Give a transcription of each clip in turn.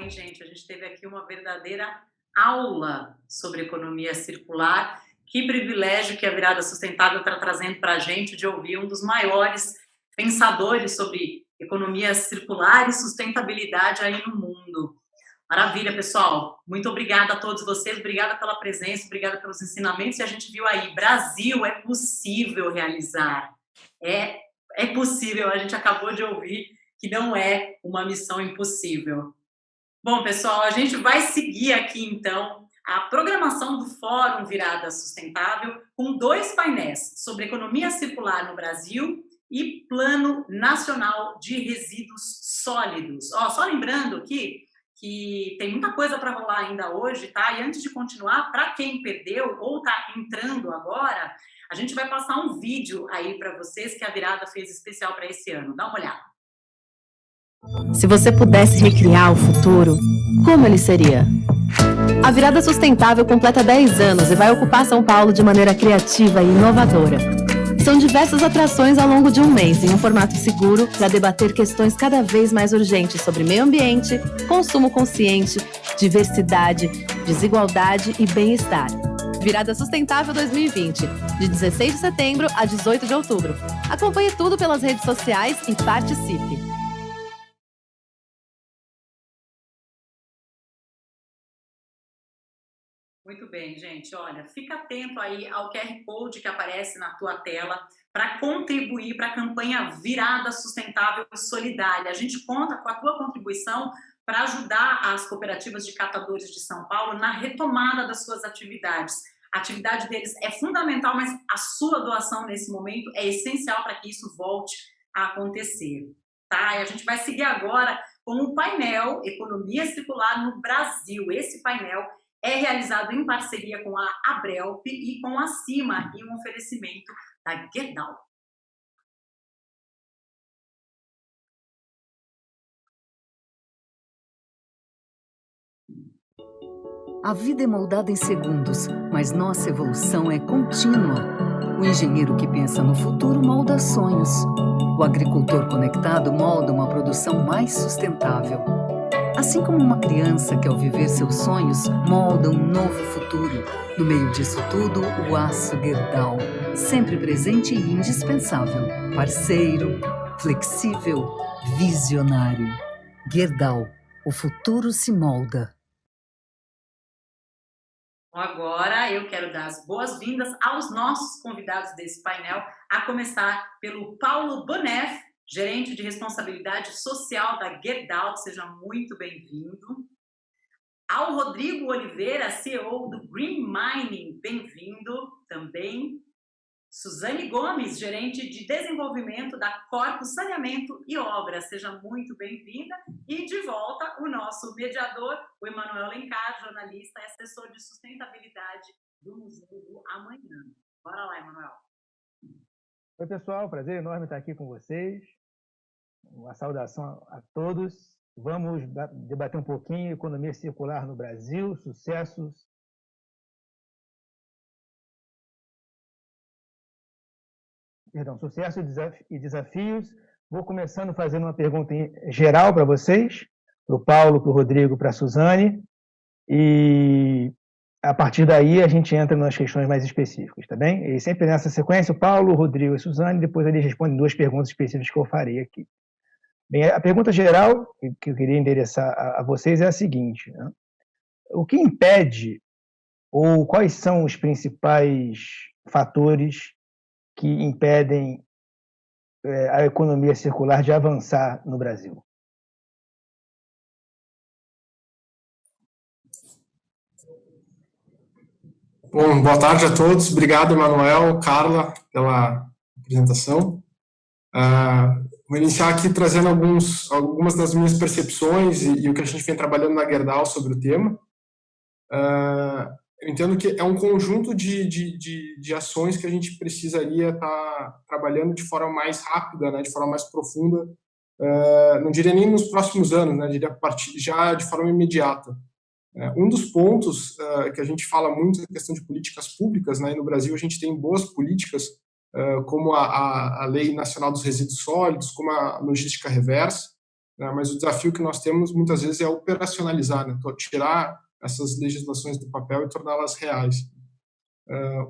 hein, gente? A gente teve aqui uma verdadeira aula sobre economia circular. Que privilégio que a Virada Sustentável está trazendo para a gente de ouvir um dos maiores pensadores sobre economia circular e sustentabilidade aí no mundo. Maravilha, pessoal. Muito obrigada a todos vocês, obrigada pela presença, obrigada pelos ensinamentos. E a gente viu aí, Brasil, é possível realizar. É possível, a gente acabou de ouvir que não é uma missão impossível. Bom, pessoal, a gente vai seguir aqui, então, a programação do Fórum Virada Sustentável com 2 painéis sobre economia circular no Brasil e Plano Nacional de Resíduos Sólidos. Só lembrando aqui que tem muita coisa para rolar ainda hoje, tá? E antes de continuar, para quem perdeu ou está entrando agora, a gente vai passar um vídeo aí para vocês que a Virada fez especial para esse ano. Dá uma olhada. Se você pudesse recriar o futuro, como ele seria? A Virada Sustentável completa 10 anos e vai ocupar São Paulo de maneira criativa e inovadora. São diversas atrações ao longo de um mês, em um formato seguro, para debater questões cada vez mais urgentes sobre meio ambiente, consumo consciente, diversidade, desigualdade e bem-estar. Virada Sustentável 2020, de 16 de setembro a 18 de outubro. Acompanhe tudo pelas redes sociais e participe! Muito bem, gente. Olha, fica atento aí ao QR Code que aparece na tua tela para contribuir para a campanha Virada Sustentável e Solidária. A gente conta com a tua contribuição para ajudar as cooperativas de catadores de São Paulo na retomada das suas atividades. A atividade deles é fundamental, mas a sua doação nesse momento é essencial para que isso volte a acontecer. Tá? E a gente vai seguir agora com o painel Economia Circular no Brasil. Esse painel é realizado em parceria com a Abrelp e com a CIMA e um oferecimento da Gerdau. A vida é moldada em segundos, mas nossa evolução é contínua. O engenheiro que pensa no futuro molda sonhos. O agricultor conectado molda uma produção mais sustentável. Assim como uma criança que, ao viver seus sonhos, molda um novo futuro. No meio disso tudo, o aço Gerdau, sempre presente e indispensável. Parceiro, flexível, visionário. Gerdau, o futuro se molda. Agora eu quero dar as boas-vindas aos nossos convidados desse painel, a começar pelo Paulo Bonef, gerente de responsabilidade social da Gerdau, seja muito bem-vindo. Ao Rodrigo Oliveira, CEO do Green Mining, bem-vindo também. Suzane Gomes, gerente de desenvolvimento da Corpus Saneamento e Obras, seja muito bem-vinda. E de volta o nosso mediador, o Emanuel Alencar, jornalista e assessor de sustentabilidade do Museu do Amanhã. Bora lá, Emanuel. Oi, pessoal, prazer enorme estar aqui com vocês. Uma saudação a todos. Vamos debater um pouquinho economia circular no Brasil, sucessos e desafios. Vou começando fazendo uma pergunta geral para vocês, para o Paulo, para o Rodrigo, para a Suzane, e a partir daí a gente entra nas questões mais específicas, tá bem? E sempre nessa sequência, o Paulo, o Rodrigo e a Suzane, depois eles respondem 2 perguntas específicas que eu farei aqui. Bem, a pergunta geral que eu queria endereçar a vocês é a seguinte, né? O que impede, ou quais são os principais fatores que impedem a economia circular de avançar no Brasil? Bom, boa tarde a todos. Obrigado, Emanuel, Carla, pela apresentação. Vou iniciar aqui trazendo algumas das minhas percepções e o que a gente vem trabalhando na Gerdau sobre o tema. Eu entendo que é um conjunto de ações que a gente precisaria estar trabalhando de forma mais rápida, né, de forma mais profunda, não diria nem nos próximos anos, né, diria já de forma imediata. Um dos pontos que a gente fala muito é a questão de políticas públicas, né, e no Brasil a gente tem boas políticas, como a Lei Nacional dos Resíduos Sólidos, como a logística reversa, né? Mas o desafio que nós temos muitas vezes é operacionalizar, né? Tirar essas legislações do papel e torná-las reais.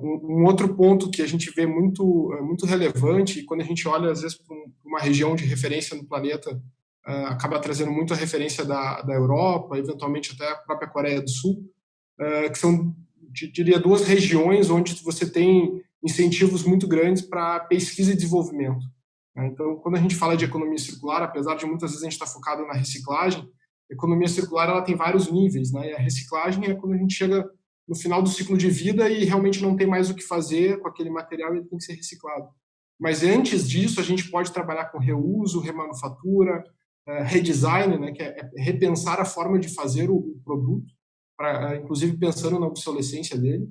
Um outro ponto que a gente vê muito relevante, quando a gente olha, às vezes, para uma região de referência no planeta, acaba trazendo muito a referência da Europa, eventualmente até a própria Coreia do Sul, que são, diria, duas regiões onde você tem incentivos muito grandes para pesquisa e desenvolvimento. Então, quando a gente fala de economia circular, apesar de muitas vezes a gente estar focado na reciclagem, a economia circular ela tem vários níveis, né? E a reciclagem é quando a gente chega no final do ciclo de vida e realmente não tem mais o que fazer com aquele material e ele tem que ser reciclado. Mas antes disso, a gente pode trabalhar com reuso, remanufatura, redesign, né, que é repensar a forma de fazer o produto, inclusive pensando na obsolescência dele.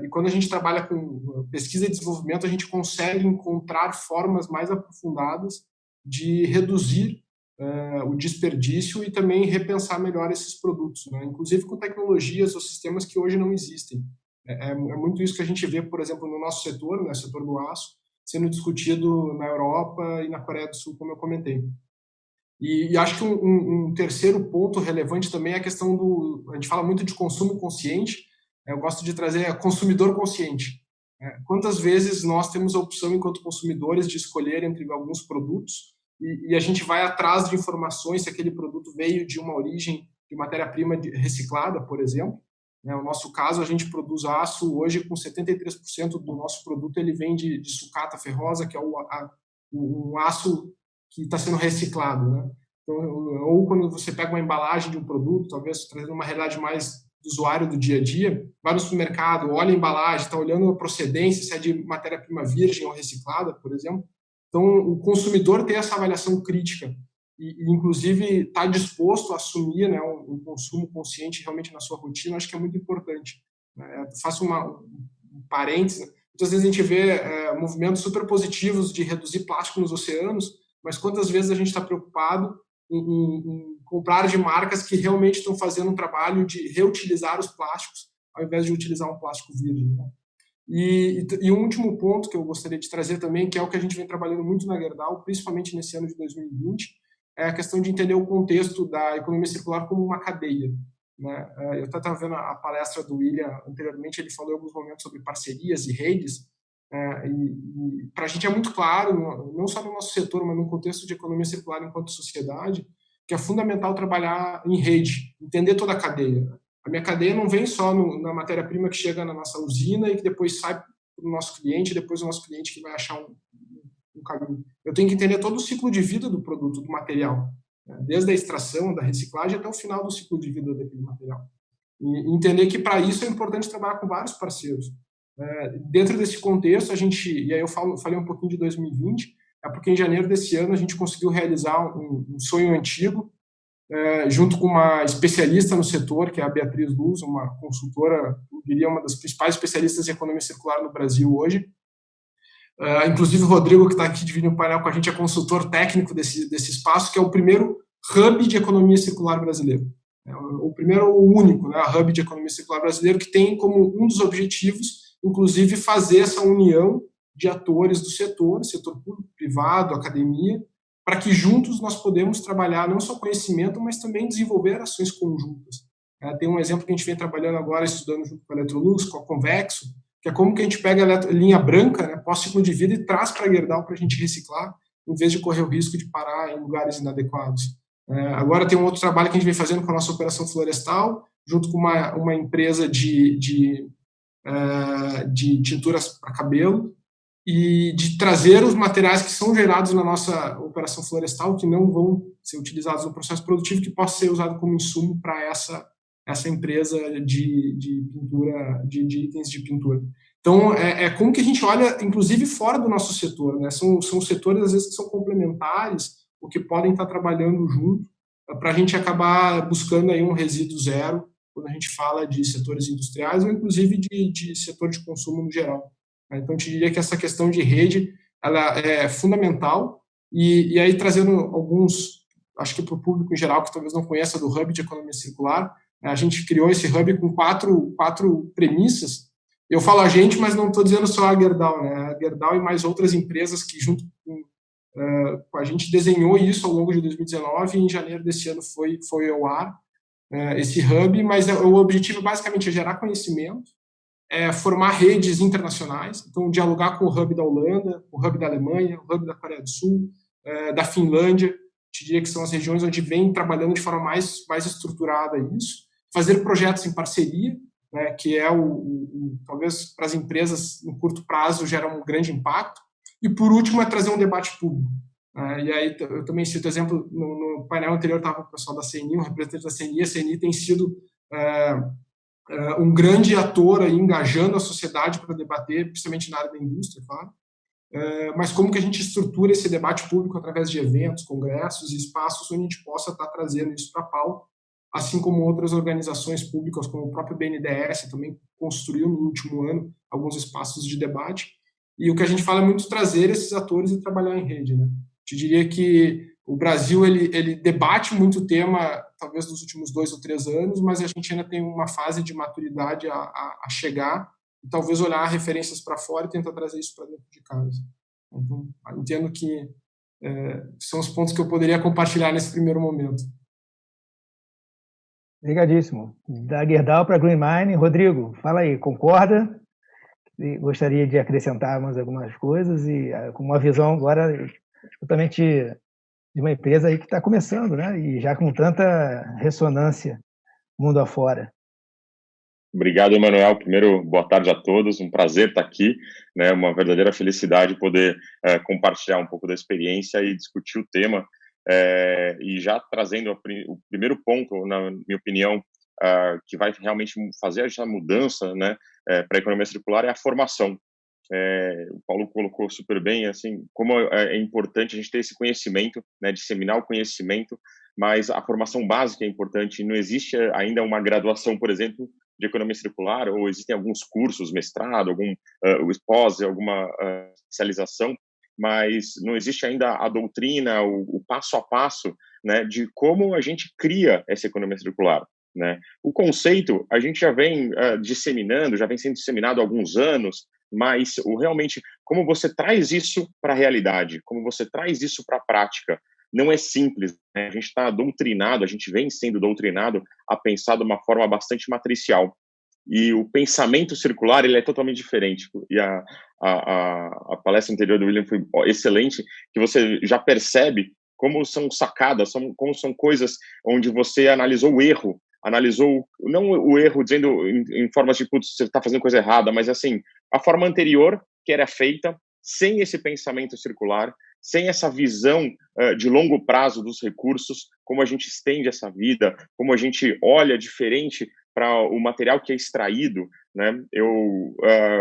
E quando a gente trabalha com pesquisa e desenvolvimento, a gente consegue encontrar formas mais aprofundadas de reduzir o desperdício e também repensar melhor esses produtos, né? Inclusive com tecnologias ou sistemas que hoje não existem. É muito isso que a gente vê, por exemplo, no nosso setor, né, setor do aço, sendo discutido na Europa e na Coreia do Sul, como eu comentei. E acho que um terceiro ponto relevante também é a questão a gente fala muito de consumo consciente, eu gosto de trazer consumidor consciente. Quantas vezes nós temos a opção, enquanto consumidores, de escolher entre alguns produtos e a gente vai atrás de informações se aquele produto veio de uma origem de matéria-prima reciclada, por exemplo. No nosso caso, a gente produz aço hoje com 73% do nosso produto ele vem de sucata ferrosa, que é um aço que está sendo reciclado, né? Então, ou quando você pega uma embalagem de um produto, talvez trazendo uma realidade mais do usuário do dia a dia, vai no supermercado, olha a embalagem, está olhando a procedência, se é de matéria-prima virgem ou reciclada, por exemplo. Então, o consumidor tem essa avaliação crítica e inclusive, está disposto a assumir, né, um consumo consciente realmente na sua rotina, acho que é muito importante. Faço um parênteses. Muitas vezes a gente vê movimentos super positivos de reduzir plástico nos oceanos, mas quantas vezes a gente está preocupado em comprar de marcas que realmente estão fazendo um trabalho de reutilizar os plásticos ao invés de utilizar um plástico virgem, né? E um último ponto que eu gostaria de trazer também, que é o que a gente vem trabalhando muito na Gerdau, principalmente nesse ano de 2020, é a questão de entender o contexto da economia circular como uma cadeia, né? Eu até estava vendo a palestra do William anteriormente, ele falou em alguns momentos sobre parcerias e redes, e para a gente é muito claro, não só no nosso setor, mas no contexto de economia circular enquanto sociedade, que é fundamental trabalhar em rede, entender toda a cadeia. A minha cadeia não vem só na matéria-prima que chega na nossa usina e que depois sai para o nosso cliente, depois o nosso cliente que vai achar um caminho. Eu tenho que entender todo o ciclo de vida do produto, do material, né? Desde a extração, da reciclagem até o final do ciclo de vida daquele material. E entender que para isso é importante trabalhar com vários parceiros. Dentro desse contexto, e aí eu falei um pouquinho de 2020, é porque em janeiro desse ano a gente conseguiu realizar um sonho antigo, junto com uma especialista no setor, que é a Beatriz Luz, uma consultora, eu diria uma das principais especialistas em economia circular no Brasil hoje. Inclusive o Rodrigo, que está aqui dividindo o painel com a gente, é consultor técnico desse espaço, que é o primeiro hub de economia circular brasileiro. O primeiro, o único, né, hub de economia circular brasileiro, que tem como um dos objetivos inclusive fazer essa união de atores do setor público, privado, academia, para que juntos nós podemos trabalhar não só conhecimento, mas também desenvolver ações conjuntas. Tem um exemplo que a gente vem trabalhando agora, estudando junto com a Electrolux, com a Convexo, que é como que a gente pega a linha branca, né, pós-ciclo de vida, e traz para a Gerdau para a gente reciclar, em vez de correr o risco de parar em lugares inadequados. Agora tem um outro trabalho que a gente vem fazendo com a nossa operação florestal, junto com uma empresa de tinturas para cabelo, e de trazer os materiais que são gerados na nossa operação florestal, que não vão ser utilizados no processo produtivo, que possa ser usado como insumo para essa empresa de pintura, de itens de pintura. Então, como que a gente olha, inclusive fora do nosso setor, né? São setores, às vezes, que são complementares, ou que podem estar trabalhando junto, para a gente acabar buscando aí um resíduo zero, quando a gente fala de setores industriais ou inclusive de setor de consumo no geral. Então, eu te diria que essa questão de rede ela é fundamental e aí trazendo alguns, acho que para o público em geral que talvez não conheça do Hub de Economia Circular, a gente criou esse Hub com quatro premissas. Eu falo a gente, mas não estou dizendo só a Gerdau, né? A Gerdau e mais outras empresas que junto com A gente desenhou isso ao longo de 2019 e em janeiro desse ano foi ao ar esse hub, mas o objetivo basicamente é gerar conhecimento, formar redes internacionais, então dialogar com o hub da Holanda, o hub da Alemanha, o hub da Coreia do Sul, da Finlândia, te diria que são as regiões onde vem trabalhando de forma mais estruturada isso, fazer projetos em parceria, né, que é talvez para as empresas em curto prazo gera um grande impacto, e por último é trazer um debate público. E aí eu também cito exemplo, no painel anterior estava o pessoal da CNI, um representante da CNI, a CNI tem sido um grande ator aí, engajando a sociedade para debater, principalmente na área da indústria, claro, mas como que a gente estrutura esse debate público através de eventos, congressos e espaços onde a gente possa estar trazendo isso para a pauta, assim como outras organizações públicas, como o próprio BNDES, também construiu no último ano alguns espaços de debate, e o que a gente fala é muito trazer esses atores e trabalhar em rede, né? Te diria que o Brasil ele debate muito o tema, talvez nos últimos 2 ou 3 anos, mas a gente ainda tem uma fase de maturidade a chegar e talvez olhar referências para fora e tentar trazer isso para dentro de casa. Então, entendo que são os pontos que eu poderia compartilhar nesse primeiro momento. Obrigadíssimo. Da Gerdau para Green Mine, Rodrigo, fala aí, concorda? E gostaria de acrescentar mais algumas coisas e com uma visão agora totalmente de uma empresa aí que está começando, né? E já com tanta ressonância mundo afora. Obrigado, Emanuel. Primeiro, boa tarde a todos. Um prazer estar aqui, né? Uma verdadeira felicidade poder compartilhar um pouco da experiência e discutir o tema. E já trazendo o primeiro ponto, na minha opinião, que vai realmente fazer essa mudança, né, para a economia circular é a formação. O Paulo colocou super bem, assim, como é importante a gente ter esse conhecimento, né, disseminar o conhecimento, mas a formação básica é importante. Não existe ainda uma graduação, por exemplo, de economia circular, ou existem alguns cursos, mestrado, algum pós, alguma especialização, mas não existe ainda a doutrina, o passo a passo, né, de como a gente cria essa economia circular, né? O conceito a gente já vem disseminando, já vem sendo disseminado há alguns anos, mas realmente como você traz isso para a realidade, como você traz isso para a prática, não é simples, né? A gente está doutrinado, a gente vem sendo doutrinado a pensar de uma forma bastante matricial. E o pensamento circular, ele é totalmente diferente. E a palestra anterior do William foi excelente, que você já percebe como são sacadas, como são coisas onde você analisou o erro, analisou, não o erro dizendo em formas de, putz, você está fazendo coisa errada, mas assim, a forma anterior que era feita, sem esse pensamento circular, sem essa visão de longo prazo dos recursos, como a gente estende essa vida, como a gente olha diferente para o material que é extraído, né? Eu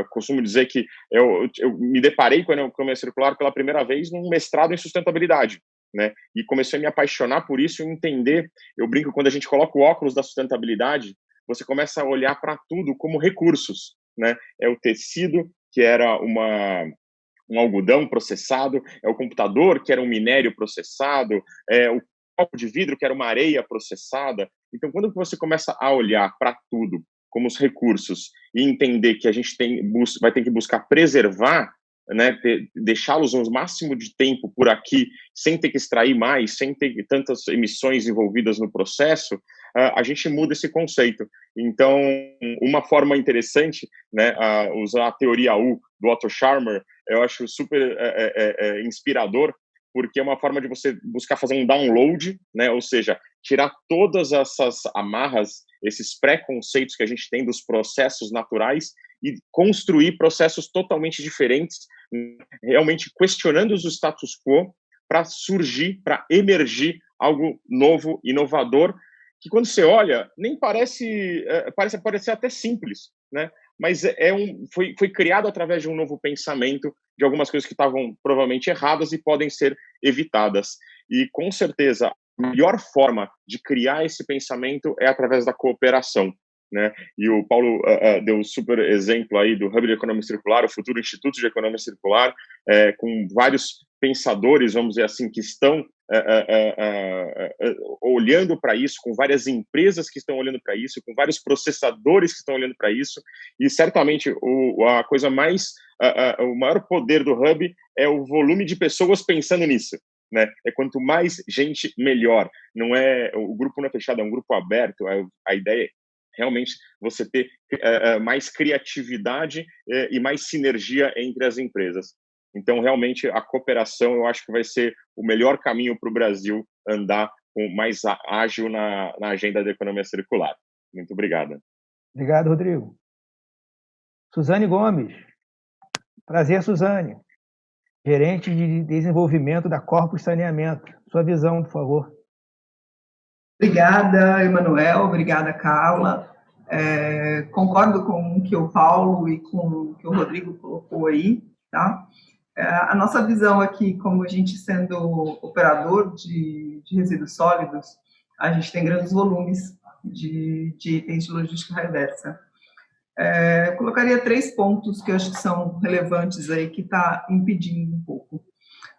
costumo dizer que eu me deparei com a economia circular pela primeira vez num mestrado em sustentabilidade, né? E comecei a me apaixonar por isso e entender. Eu brinco, quando a gente coloca o óculos da sustentabilidade, você começa a olhar para tudo como recursos, né? É o tecido, que era um algodão processado, é o computador, que era um minério processado, é o copo de vidro, que era uma areia processada. Então, quando você começa a olhar para tudo como os recursos e entender que a gente vai ter que buscar preservar, né, deixá-los o máximo de tempo por aqui, sem ter que extrair mais, sem ter tantas emissões envolvidas no processo, a gente muda esse conceito. Então, uma forma interessante, né, usar a teoria U do Otto Scharmer, eu acho super inspirador, porque é uma forma de você buscar fazer um download, né, ou seja, tirar todas essas amarras, esses preconceitos que a gente tem dos processos naturais e construir processos totalmente diferentes, realmente questionando os status quo para surgir, para emergir algo novo, inovador, que quando você olha, nem parece ser até simples, né? Mas foi criado através de um novo pensamento, de algumas coisas que estavam provavelmente erradas e podem ser evitadas. E, com certeza, a melhor forma de criar esse pensamento é através da cooperação, né? E o Paulo deu um super exemplo aí do Hub de Economia Circular, o futuro Instituto de Economia Circular, com vários pensadores, vamos dizer assim, que estão olhando para isso, com várias empresas que estão olhando para isso, com vários processadores que estão olhando para isso, e certamente a coisa mais, o maior poder do Hub é o volume de pessoas pensando nisso, né? É quanto mais gente, melhor. Não é, o grupo não é fechado, é um grupo aberto. A ideia é realmente você ter mais criatividade e mais sinergia entre as empresas. Então, realmente, a cooperação, eu acho que vai ser o melhor caminho para o Brasil andar mais ágil na agenda da economia circular. Muito obrigado. Obrigado, Rodrigo. Suzane Gomes. Prazer, Suzane. Gerente de desenvolvimento da Corpus Saneamento. Sua visão, por favor. Obrigada, Emanuel. Obrigada, Carla. Concordo com o que o Paulo e com o que o Rodrigo colocou aí, tá? A nossa visão aqui, como a gente sendo operador de resíduos sólidos, a gente tem grandes volumes de itens de logística reversa. Eu colocaria 3 pontos que eu acho que são relevantes aí, que está impedindo um pouco.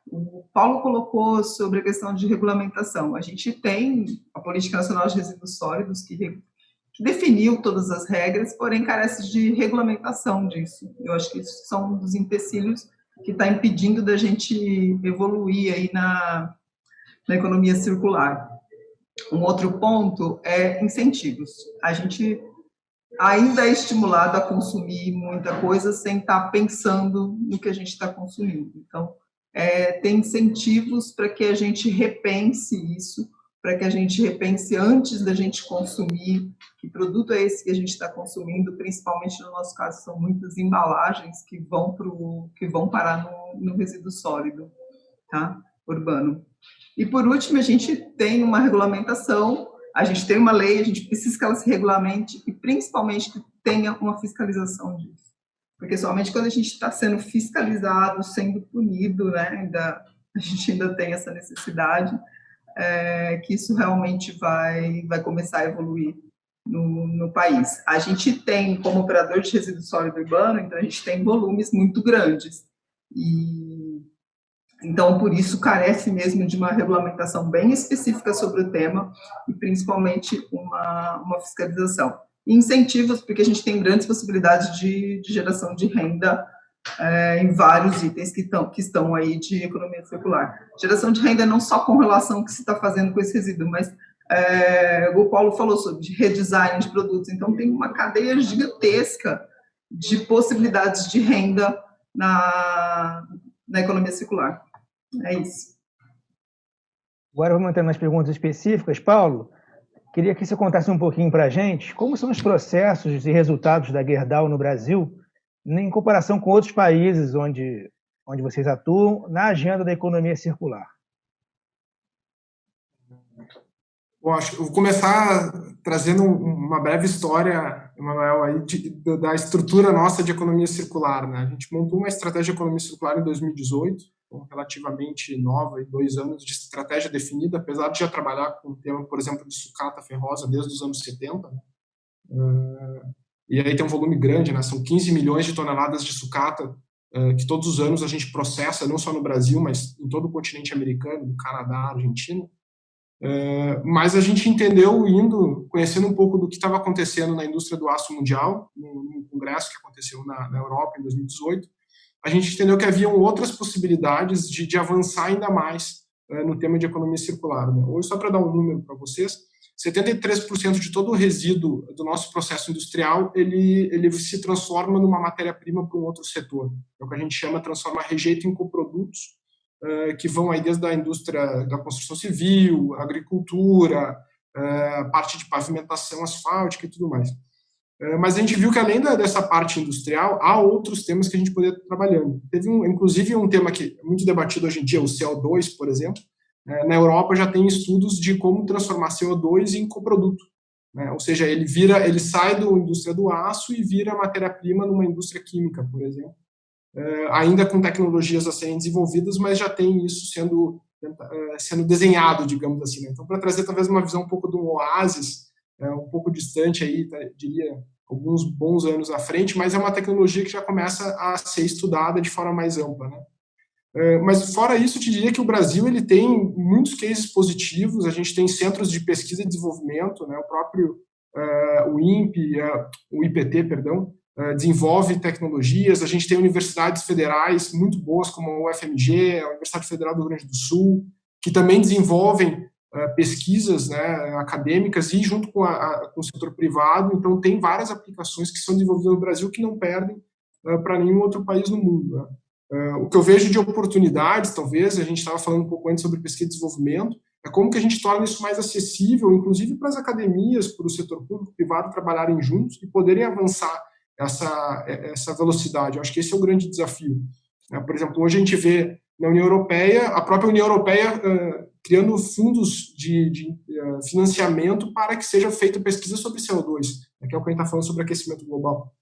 O Paulo colocou sobre a questão de regulamentação. A gente tem a Política Nacional de Resíduos Sólidos, que definiu todas as regras, porém carece de regulamentação disso. Eu acho que isso são um dos empecilhos que está impedindo da gente evoluir aí na economia circular. Um outro ponto é incentivos. A gente ainda é estimulado a consumir muita coisa sem estar pensando no que a gente está consumindo. Então, tem incentivos para que a gente repense isso, para que a gente repense antes da gente consumir que produto é esse que a gente está consumindo, principalmente no nosso caso são muitas embalagens que vão parar no resíduo sólido, tá? Urbano. E por último, a gente tem uma regulamentação, a gente tem uma lei, a gente precisa que ela se regulamente e principalmente que tenha uma fiscalização disso. Porque somente quando a gente está sendo fiscalizado, sendo punido, né, a gente ainda tem essa necessidade, que isso realmente vai começar a evoluir no país. A gente tem, como operador de resíduo sólido urbano, então a gente tem volumes muito grandes. E, então, por isso, carece mesmo de uma regulamentação bem específica sobre o tema e, principalmente, uma fiscalização. E incentivos, porque a gente tem grandes possibilidades de geração de renda em vários itens que estão aí de economia circular. Geração de renda não só com relação ao que se está fazendo com esse resíduo, mas o Paulo falou sobre redesign de produtos, então tem uma cadeia gigantesca de possibilidades de renda na economia circular. É isso. Agora vamos entrar nas perguntas específicas. Paulo, queria que você contasse um pouquinho para a gente como são os processos e resultados da Gerdau no Brasil, em comparação com outros países onde vocês atuam, na agenda da economia circular. Bom, acho que eu vou começar trazendo uma breve história, Emanuel, aí da estrutura nossa de economia circular, né? A gente montou uma estratégia de economia circular em 2018, relativamente nova, 2 anos de estratégia definida, apesar de já trabalhar com o tema, por exemplo, de sucata ferrosa desde os anos 70, né? E aí tem um volume grande, né? São 15 milhões de toneladas de sucata que todos os anos a gente processa, não só no Brasil, mas em todo o continente americano, no Canadá, Argentina. Mas a gente entendeu, conhecendo um pouco do que estava acontecendo na indústria do aço mundial, no congresso que aconteceu na Europa em 2018, a gente entendeu que haviam outras possibilidades de avançar ainda mais no tema de economia circular, né? Hoje, só para dar um número para vocês, 73% de todo o resíduo do nosso processo industrial, ele se transforma numa matéria-prima para um outro setor. É o que a gente chama, transforma rejeito em coprodutos, que vão aí desde a indústria da construção civil, agricultura, parte de pavimentação asfáltica e tudo mais. Mas a gente viu que além dessa parte industrial, há outros temas que a gente poderia estar trabalhando. Teve inclusive um tema que é muito debatido hoje em dia, o CO2, por exemplo. Na Europa já tem estudos de como transformar CO2 em coproduto, né? Ou seja, ele sai da indústria do aço e vira matéria-prima numa indústria química, por exemplo. Ainda com tecnologias a serem desenvolvidas, mas já tem isso sendo desenhado, digamos assim, né? Então, para trazer talvez uma visão um pouco de um oásis, um pouco distante aí, diria, alguns bons anos à frente, mas é uma tecnologia que já começa a ser estudada de forma mais ampla, né? Mas fora isso, eu te diria que o Brasil ele tem muitos cases positivos, a gente tem centros de pesquisa e desenvolvimento, né, o próprio o INPE, o IPT, perdão, desenvolve tecnologias, a gente tem universidades federais muito boas, como a UFMG, a Universidade Federal do Rio Grande do Sul, que também desenvolvem pesquisas, né, acadêmicas e junto com o setor privado, então tem várias aplicações que são desenvolvidas no Brasil que não perdem para nenhum outro país no mundo, né. O que eu vejo de oportunidades, talvez, a gente estava falando um pouco antes sobre pesquisa e desenvolvimento, é como que a gente torna isso mais acessível, inclusive para as academias, para o setor público e privado trabalharem juntos e poderem avançar essa velocidade. Eu acho que esse é o grande desafio. Por exemplo, hoje a gente vê na União Europeia, a própria União Europeia criando fundos de financiamento para que seja feita pesquisa sobre CO2, que é o que a gente está falando sobre aquecimento global.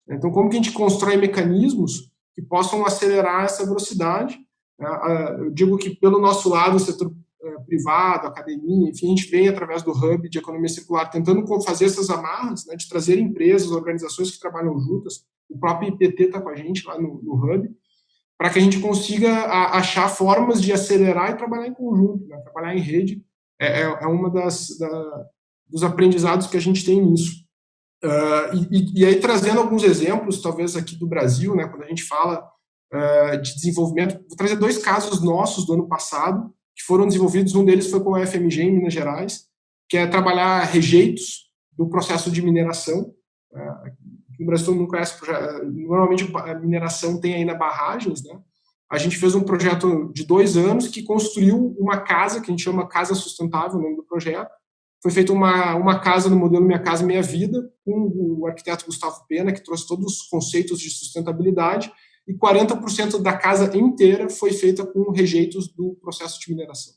Então, como que a gente constrói mecanismos que possam acelerar essa velocidade? Eu digo que, pelo nosso lado, o setor privado, academia, enfim, a gente vem através do Hub de Economia Circular tentando fazer essas amarras, né, de trazer empresas, organizações que trabalham juntas. O próprio IPT está com a gente lá no Hub, para que a gente consiga achar formas de acelerar e trabalhar em conjunto, né, trabalhar em rede. É uma dos aprendizados que a gente tem nisso. E aí, trazendo alguns exemplos, talvez aqui do Brasil, né, quando a gente fala de desenvolvimento, vou trazer 2 casos nossos do ano passado, que foram desenvolvidos. Um deles foi com a UFMG em Minas Gerais, que é trabalhar rejeitos do processo de mineração. No Brasil todo mundo conhece, normalmente a mineração tem ainda barragens, né? A gente fez um projeto de 2 anos que construiu uma casa, que a gente chama Casa Sustentável, o nome do projeto. Foi feita uma casa no modelo Minha Casa Minha Vida, com o arquiteto Gustavo Pena, que trouxe todos os conceitos de sustentabilidade, e 40% da casa inteira foi feita com rejeitos do processo de mineração.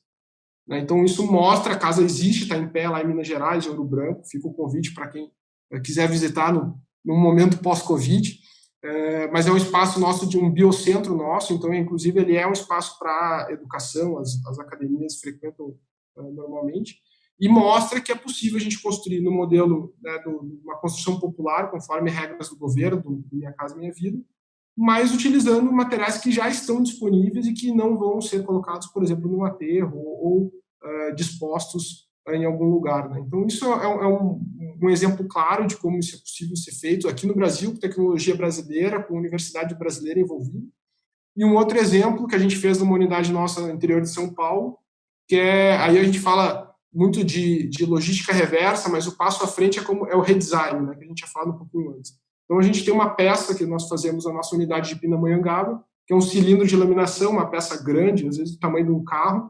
Então, isso mostra, a casa existe, está em pé lá em Minas Gerais, em Ouro Branco. Fica o convite para quem quiser visitar no momento pós-Covid. Mas é um espaço nosso, de um biocentro nosso, então, inclusive, ele é um espaço para educação, as academias frequentam normalmente, e mostra que é possível a gente construir no modelo, né, de uma construção popular, conforme regras do governo, do Minha Casa Minha Vida, mas utilizando materiais que já estão disponíveis e que não vão ser colocados, por exemplo, num aterro ou dispostos em algum lugar, né? Então, isso é um exemplo claro de como isso é possível ser feito aqui no Brasil, com tecnologia brasileira, com a universidade brasileira envolvida. E um outro exemplo que a gente fez numa unidade nossa no interior de São Paulo, que aí a gente fala muito de logística reversa, mas o passo à frente é o redesign, né, que a gente já falou um pouquinho antes. Então, a gente tem uma peça que nós fazemos na nossa unidade de Pindamonhangaba, que é um cilindro de laminação, uma peça grande, às vezes do tamanho de um carro,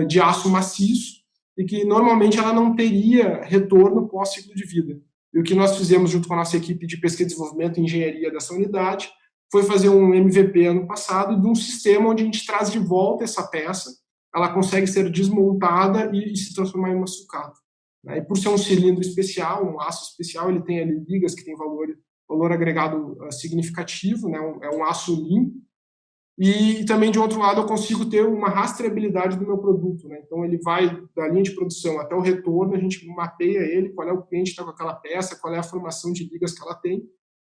de aço maciço, e que normalmente ela não teria retorno pós-ciclo de vida. E o que nós fizemos junto com a nossa equipe de pesquisa, desenvolvimento e engenharia dessa unidade foi fazer um MVP ano passado de um sistema onde a gente traz de volta essa peça, ela consegue ser desmontada e se transformar em uma sucata. E por ser um cilindro especial, um aço especial, ele tem ali ligas que tem valor agregado significativo, né? É um aço limpo, e também, de outro lado, eu consigo ter uma rastreabilidade do meu produto, né? Então, ele vai da linha de produção até o retorno, a gente mapeia ele, qual é o cliente que está com aquela peça, qual é a formação de ligas que ela tem,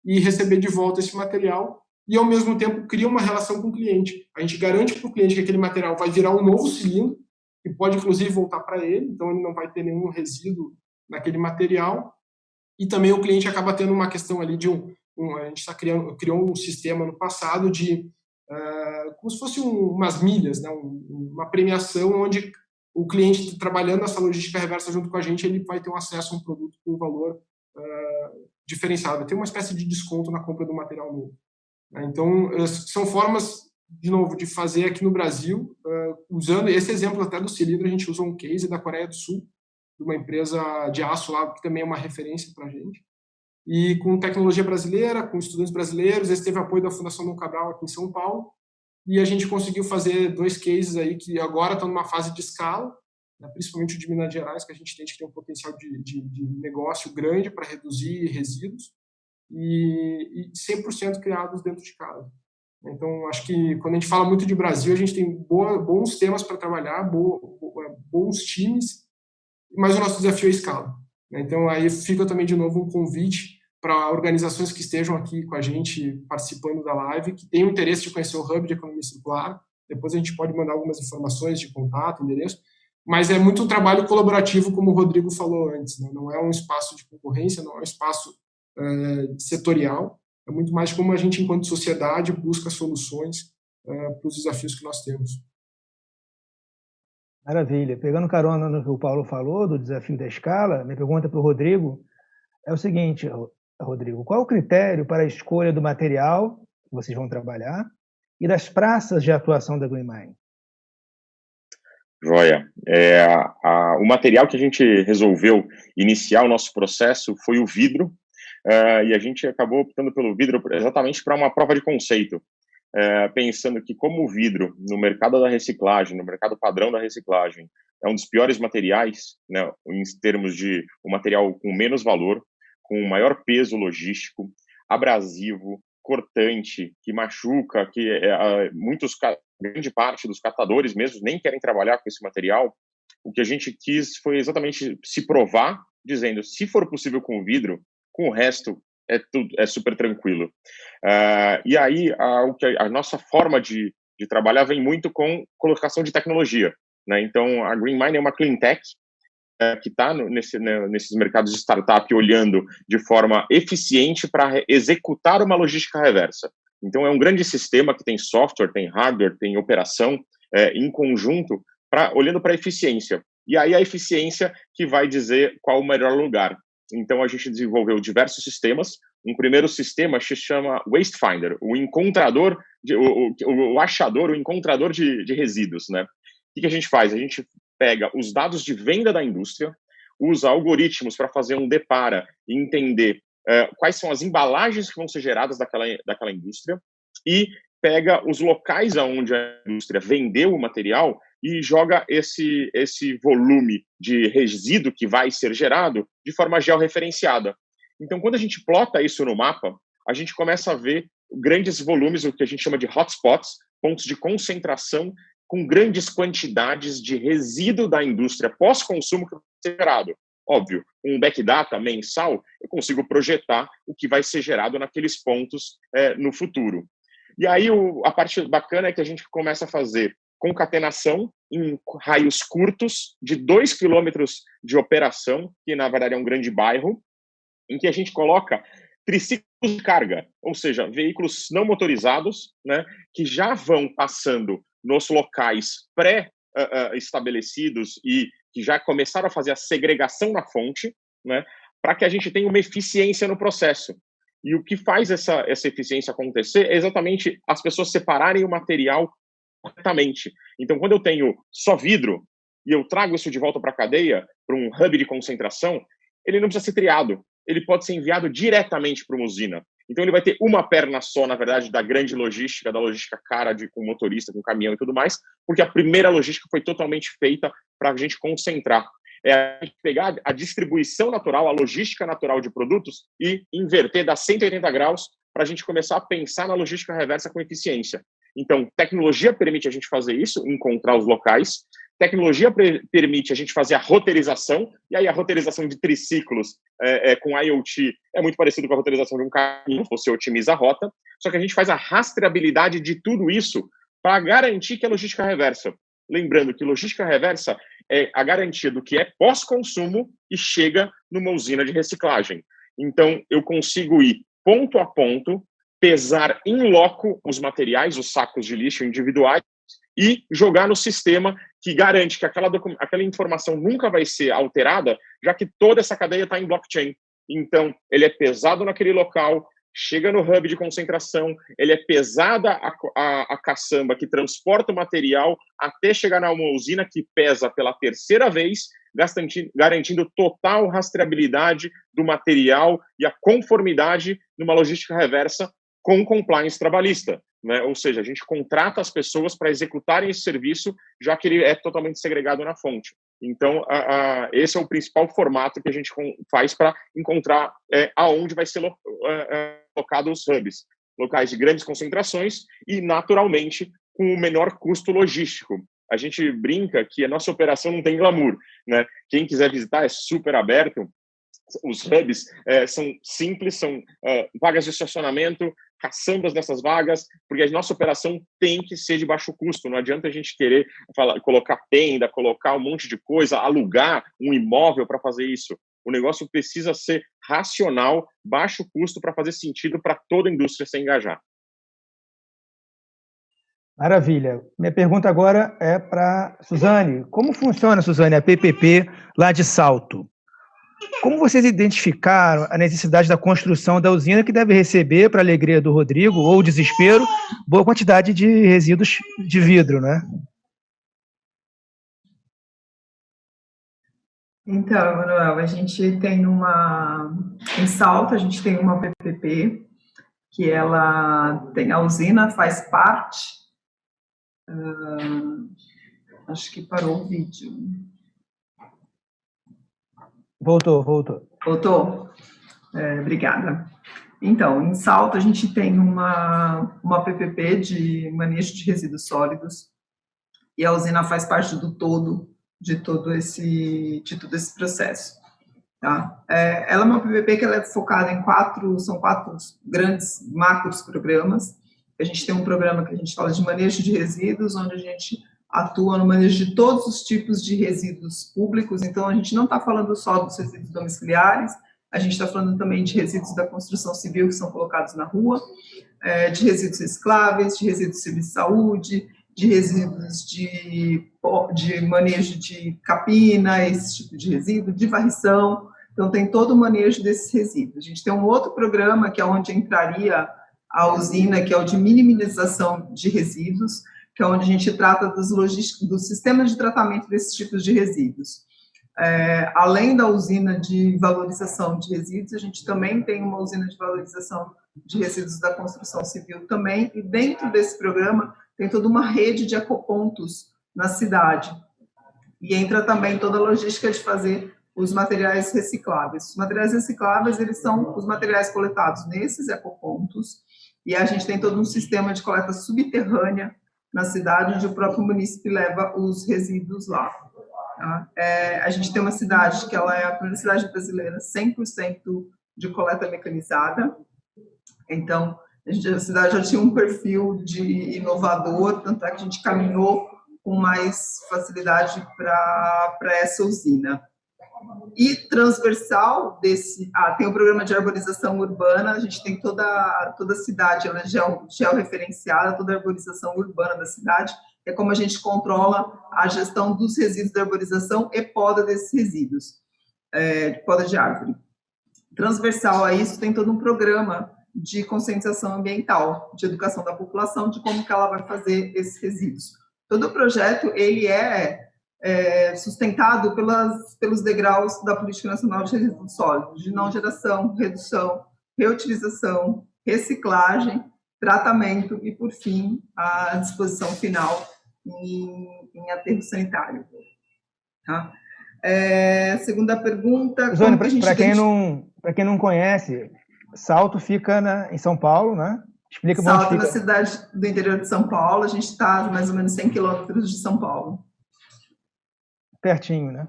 e receber de volta esse material, e, ao mesmo tempo, cria uma relação com o cliente. A gente garante para o cliente que aquele material vai virar um novo cilindro, que pode, inclusive, voltar para ele, então ele não vai ter nenhum resíduo naquele material, e também o cliente acaba tendo uma questão ali de a gente criou um sistema no passado de como se fosse umas milhas, né? Uma premiação onde o cliente trabalhando essa logística reversa junto com a gente, ele vai ter um acesso a um produto com valor diferenciado, vai ter uma espécie de desconto na compra do material novo. Então, são formas, de novo, de fazer aqui no Brasil, usando esse exemplo até do cilindro. A gente usa um case da Coreia do Sul, de uma empresa de aço lá, que também é uma referência para a gente, e com tecnologia brasileira, com estudantes brasileiros. Esse teve apoio da Fundação Dom Cabral aqui em São Paulo, e a gente conseguiu fazer 2 cases aí que agora estão numa fase de escala, né, principalmente o de Minas Gerais, que a gente tem um potencial de negócio grande para reduzir resíduos, e 100% criados dentro de casa. Então, acho que quando a gente fala muito de Brasil, a gente tem bons temas para trabalhar, bons times, mas o nosso desafio é a escala. Então, aí fica também, de novo, um convite para organizações que estejam aqui com a gente participando da live, que tenham interesse de conhecer o Hub de Economia Circular. depois a gente pode mandar algumas informações de contato, endereço, mas é muito um trabalho colaborativo, como o Rodrigo falou antes, né? Não é um espaço de concorrência, não é um espaço setorial, é muito mais como a gente, enquanto sociedade, busca soluções para os desafios que nós temos. Maravilha. Pegando carona no que o Paulo falou, do desafio da escala, minha pergunta para o Rodrigo é o seguinte, Rodrigo, qual o critério para a escolha do material que vocês vão trabalhar e das praças de atuação da Green Mine? Joia. O material que a gente resolveu iniciar o nosso processo foi o vidro, e a gente acabou optando pelo vidro exatamente para uma prova de conceito, pensando que como o vidro, no mercado da reciclagem, no mercado padrão da reciclagem, é um dos piores materiais, né, em termos de um material com menos valor, com maior peso logístico, abrasivo, cortante, que machuca, que grande parte dos catadores mesmo nem querem trabalhar com esse material. O que a gente quis foi exatamente se provar, dizendo, se for possível com o vidro, com o resto é super tranquilo. E aí a nossa forma de trabalhar vem muito com colocação de tecnologia, né? Então a Green Mine é uma clean tech que está nesses mercados de startup olhando de forma eficiente para executar uma logística reversa. Então, é um grande sistema que tem software, tem hardware, tem operação em conjunto, olhando para a eficiência. E aí a eficiência que vai dizer qual o melhor lugar. Então, a gente desenvolveu diversos sistemas. Um primeiro sistema se chama Waste Finder, o encontrador, o achador, o encontrador de resíduos, né? O que a gente faz? A gente pega os dados de venda da indústria, usa algoritmos para fazer um depara e entender quais são as embalagens que vão ser geradas daquela indústria e pega os locais onde a indústria vendeu o material e joga esse volume de resíduo que vai ser gerado de forma georreferenciada. Então, quando a gente plota isso no mapa, a gente começa a ver grandes volumes, o que a gente chama de hotspots, pontos de concentração com grandes quantidades de resíduo da indústria pós-consumo que vai ser gerado. Óbvio, com um backdata mensal, eu consigo projetar o que vai ser gerado naqueles pontos no futuro. E aí, a parte bacana é que a gente começa a fazer concatenação em raios curtos de 2 quilômetros de operação, que na verdade é um grande bairro, em que a gente coloca triciclos de carga, ou seja, veículos não motorizados, né, que já vão passando nos locais pré-estabelecidos e que já começaram a fazer a segregação na fonte, né, para que a gente tenha uma eficiência no processo. E o que faz essa eficiência acontecer é exatamente as pessoas separarem o material corretamente. Então, quando eu tenho só vidro e eu trago isso de volta para a cadeia, para um hub de concentração, ele não precisa ser triado. Ele pode ser enviado diretamente para uma usina. Então, ele vai ter uma perna só, na verdade, da grande logística, da logística cara, com motorista, com caminhão e tudo mais, porque a primeira logística foi totalmente feita para a gente concentrar. É a gente pegar a distribuição natural, a logística natural de produtos e inverter, dar 180 graus para a gente começar a pensar na logística reversa com eficiência. Então, tecnologia permite a gente fazer isso, encontrar os locais. Tecnologia permite a gente fazer a roteirização, e aí a roteirização de triciclos com IoT é muito parecido com a roteirização de um caminho, você otimiza a rota, só que a gente faz a rastreabilidade de tudo isso para garantir que é logística reversa. Lembrando que logística reversa é a garantia do que é pós-consumo e chega numa usina de reciclagem. Então, eu consigo ir ponto a ponto, pesar em loco os materiais, os sacos de lixo individuais, e jogar no sistema que garante que aquela informação nunca vai ser alterada, já que toda essa cadeia está em blockchain. Então, ele é pesado naquele local, chega no hub de concentração, ele é pesada a caçamba que transporta o material até chegar na uma usina que pesa pela terceira vez, garantindo total rastreabilidade do material e a conformidade numa logística reversa com compliance trabalhista, né? Ou seja, a gente contrata as pessoas para executarem esse serviço, já que ele é totalmente segregado na fonte. Então, esse é o principal formato que a gente faz para encontrar aonde vai ser locados os hubs, locais de grandes concentrações e, naturalmente, com o menor custo logístico. A gente brinca que a nossa operação não tem glamour, né? Quem quiser visitar é super aberto. Os hubs são simples, são vagas de estacionamento, caçambas nessas vagas, porque a nossa operação tem que ser de baixo custo. Não adianta a gente querer colocar tenda, colocar um monte de coisa, alugar um imóvel para fazer isso. O negócio precisa ser racional, baixo custo, para fazer sentido para toda a indústria se engajar. Maravilha. Minha pergunta agora é para Suzane. Como funciona, Suzane, a PPP lá de Salto? Como vocês identificaram a necessidade da construção da usina que deve receber, para a alegria do Rodrigo, ou desespero, boa quantidade de resíduos de vidro, né? Então, Manuel, a gente tem em Salto, a gente tem uma PPP, que ela tem a usina, faz parte, acho que parou o vídeo. Voltou. Voltou? Obrigada. Então, em Salto, a gente tem uma PPP de manejo de resíduos sólidos, e a usina faz parte do todo, de todo esse processo. Tá? Ela é uma PPP que ela é focada em são quatro grandes macros programas. A gente tem um programa que a gente fala de manejo de resíduos, onde a gente atua no manejo de todos os tipos de resíduos públicos. Então, a gente não está falando só dos resíduos domiciliares, a gente está falando também de resíduos da construção civil que são colocados na rua, de resíduos recicláveis, de resíduos de serviço de saúde, de resíduos de manejo de capina, esse tipo de resíduo, de varrição. Então, tem todo o manejo desses resíduos. A gente tem um outro programa, que é onde entraria a usina, que é o de minimização de resíduos, que é onde a gente trata dos sistemas de tratamento desses tipos de resíduos. Além da usina de valorização de resíduos, a gente também tem uma usina de valorização de resíduos da construção civil também, e dentro desse programa tem toda uma rede de ecopontos na cidade. E entra também toda a logística de fazer os materiais recicláveis. Os materiais recicláveis, eles são os materiais coletados nesses ecopontos, e a gente tem todo um sistema de coleta subterrânea na cidade, onde o próprio município leva os resíduos lá. Tá? A gente tem uma cidade que ela é a primeira cidade brasileira 100% de coleta mecanizada. Então, a cidade já tinha um perfil de inovador, tanto é que a gente caminhou com mais facilidade para essa usina. E transversal tem o programa de arborização urbana, a gente tem toda a cidade, ela é georreferenciada, toda a arborização urbana da cidade, é como a gente controla a gestão dos resíduos da arborização e poda desses resíduos, poda de árvore. Transversal a isso, tem todo um programa de conscientização ambiental, de educação da população, de como que ela vai fazer esses resíduos. Todo o projeto, ele é sustentado pelos degraus da Política Nacional de Resíduos Sólidos, de não geração, redução, reutilização, reciclagem, tratamento e, por fim, a disposição final em aterro sanitário. Tá? Segunda pergunta... Zone, para quem não conhece, Salto fica em São Paulo, né? Explica onde Salto, fica. na cidade do interior de São Paulo, a gente está mais ou menos 100 quilômetros de São Paulo. Pertinho, né?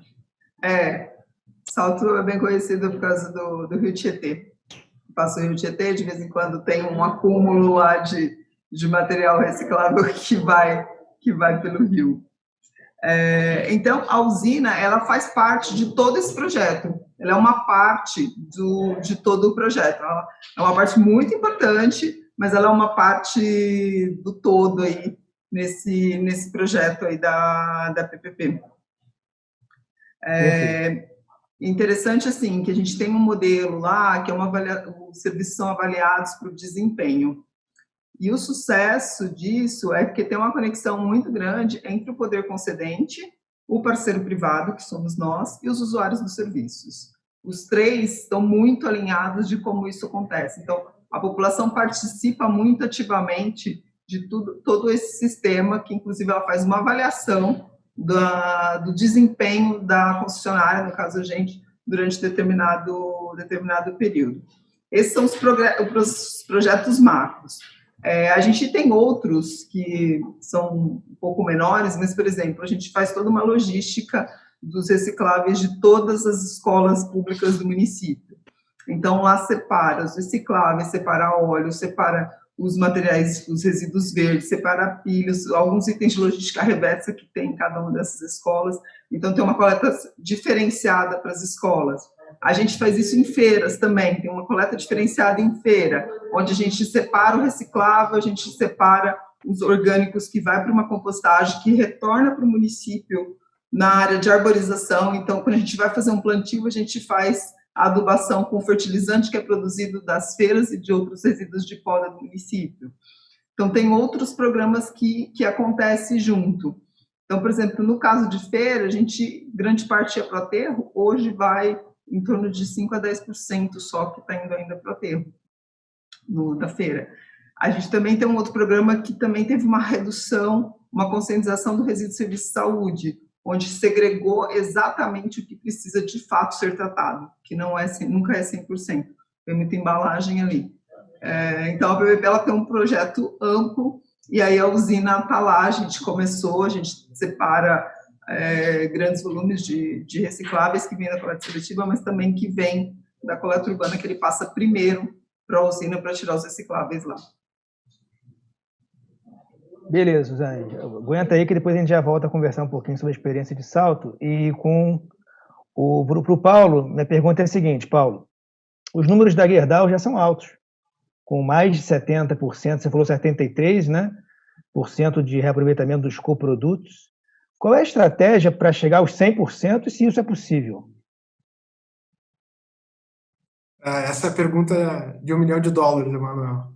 Salto é bem conhecido por causa do Rio Tietê. Passa o Rio Tietê, de vez em quando tem um acúmulo lá de material reciclável que vai pelo rio. Então, a usina, ela faz parte de todo esse projeto. Ela é uma parte de todo o projeto. Ela é uma parte muito importante, mas ela é uma parte do todo aí nesse projeto aí da PPP. Interessante, assim, que a gente tem um modelo lá, que os serviços são avaliados por desempenho. E o sucesso disso é porque tem uma conexão muito grande entre o poder concedente, o parceiro privado, que somos nós, e os usuários dos serviços. Os três estão muito alinhados de como isso acontece. Então, a população participa muito ativamente de todo esse sistema, que inclusive ela faz uma avaliação do desempenho da concessionária, no caso a gente, durante determinado período. Esses são os projetos macros. A gente tem outros que são um pouco menores, mas, por exemplo, a gente faz toda uma logística dos recicláveis de todas as escolas públicas do município. Então, lá separa os recicláveis, separa óleo, separa os materiais, os resíduos verdes, separar pilhas, alguns itens de logística reversa que tem em cada uma dessas escolas. Então, tem uma coleta diferenciada para as escolas. A gente faz isso em feiras também, tem uma coleta diferenciada em feira, onde a gente separa o reciclável, a gente separa os orgânicos que vai para uma compostagem, que retorna para o município na área de arborização. Então, quando a gente vai fazer um plantio, a gente faz a adubação com fertilizante que é produzido das feiras e de outros resíduos de poda do município. Então, tem outros programas que acontecem junto. Então, por exemplo, no caso de feira, a gente, grande parte ia para o aterro, hoje vai em torno de 5% a 10% só que está indo ainda para o aterro da feira. A gente também tem um outro programa que também teve uma redução, uma conscientização do resíduo de serviço de saúde, onde segregou exatamente o que precisa de fato ser tratado, que não é, nunca é 100%, tem muita embalagem ali. Então, a PPP ela tem um projeto amplo, e aí a usina está lá, a gente começou, a gente separa grandes volumes de recicláveis que vêm da coleta seletiva, mas também que vem da coleta urbana, que ele passa primeiro para a usina para tirar os recicláveis lá. Beleza, Suzane. Aguenta aí que depois a gente já volta a conversar um pouquinho sobre a experiência de Salto. E para o Paulo, minha pergunta é a seguinte, Paulo. Os números da Gerdau já são altos, com mais de 70%, você falou 73%, né? % de reaproveitamento dos coprodutos. Qual é a estratégia para chegar aos 100% e se isso é possível? Essa é a pergunta de $1 milhão, Emanuel.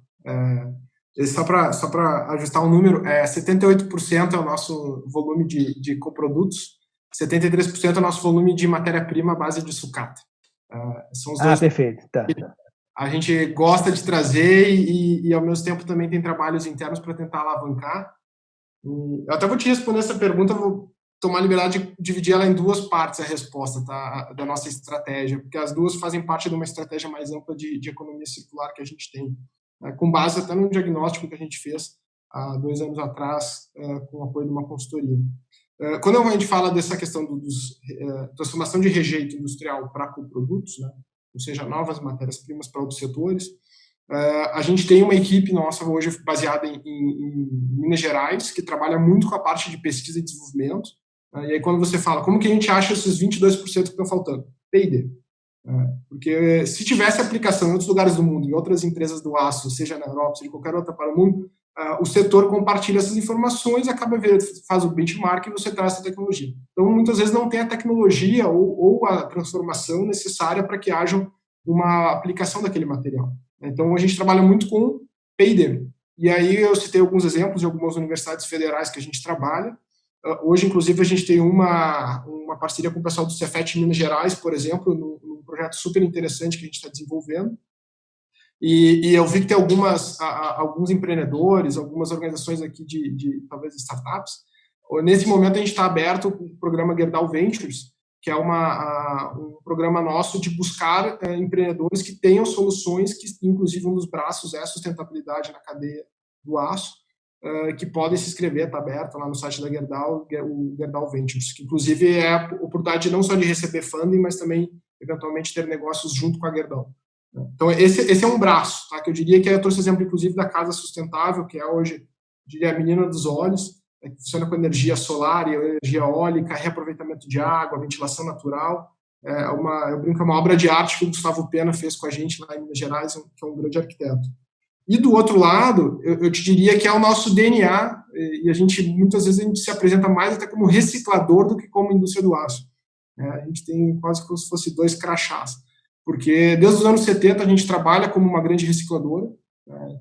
Só para ajustar um número, 78% é o nosso volume de coprodutos, 73% é o nosso volume de matéria-prima à base de sucata. São os dois. Perfeito. Tá. A gente gosta de trazer e, ao mesmo tempo, também tem trabalhos internos para tentar alavancar. Eu até vou te responder essa pergunta, vou tomar a liberdade de dividir ela em duas partes, a resposta, tá, da nossa estratégia, porque as duas fazem parte de uma estratégia mais ampla de economia circular que a gente tem, com base até no diagnóstico que a gente fez há 2 anos atrás, com o apoio de uma consultoria. Quando a gente fala dessa questão transformação de rejeito industrial para coprodutos, né, ou seja, novas matérias-primas para outros setores, a gente tem uma equipe nossa hoje baseada em Minas Gerais, que trabalha muito com a parte de pesquisa e desenvolvimento. E aí quando você fala, como que a gente acha esses 22% que estão faltando? P&D. Porque se tivesse aplicação em outros lugares do mundo, em outras empresas do aço, seja na Europa, seja em qualquer outra para o mundo, o setor compartilha essas informações, faz o benchmark e você traz essa tecnologia. Então, muitas vezes não tem a tecnologia ou a transformação necessária para que haja uma aplicação daquele material. Então, a gente trabalha muito com P&D. E aí eu citei alguns exemplos de algumas universidades federais que a gente trabalha. Hoje, inclusive, a gente tem uma parceria com o pessoal do Cefet Minas Gerais, por exemplo, num projeto super interessante que a gente está desenvolvendo. E eu vi que tem alguns empreendedores, algumas organizações aqui de talvez startups. Nesse momento, a gente está aberto com o programa Gerdau Ventures, que é um programa nosso de buscar empreendedores que tenham soluções, que inclusive um dos braços é a sustentabilidade na cadeia do aço, que podem se inscrever, está aberto lá no site da Gerdau, o Gerdau Ventures, que inclusive é a oportunidade não só de receber funding, mas também, eventualmente, ter negócios junto com a Gerdau. Então, esse é um braço, tá? Que eu diria que eu trouxe exemplo, inclusive, da Casa Sustentável, que é hoje, diria, a menina dos olhos, que funciona com energia solar, energia eólica, reaproveitamento de água, ventilação natural. Eu brinco, é uma obra de arte que o Gustavo Pena fez com a gente lá em Minas Gerais, que é um grande arquiteto. E do outro lado, eu te diria que é o nosso DNA, e muitas vezes a gente se apresenta mais até como reciclador do que como indústria do aço. A gente tem quase como se fosse 2 crachás, porque desde os anos 70 a gente trabalha como uma grande recicladora.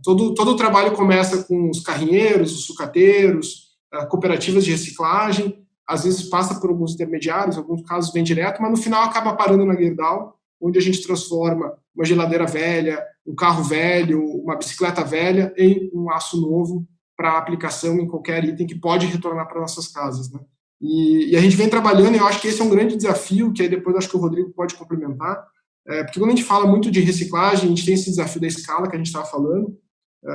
Todo o trabalho começa com os carrinheiros, os sucateiros, cooperativas de reciclagem, às vezes passa por alguns intermediários, em alguns casos vem direto, mas no final acaba parando na Gerdau, onde a gente transforma uma geladeira velha, um carro velho, uma bicicleta velha em um aço novo para aplicação em qualquer item que pode retornar para nossas casas, né? E a gente vem trabalhando, e eu acho que esse é um grande desafio, que aí depois acho que o Rodrigo pode complementar, porque quando a gente fala muito de reciclagem, a gente tem esse desafio da escala que a gente estava falando.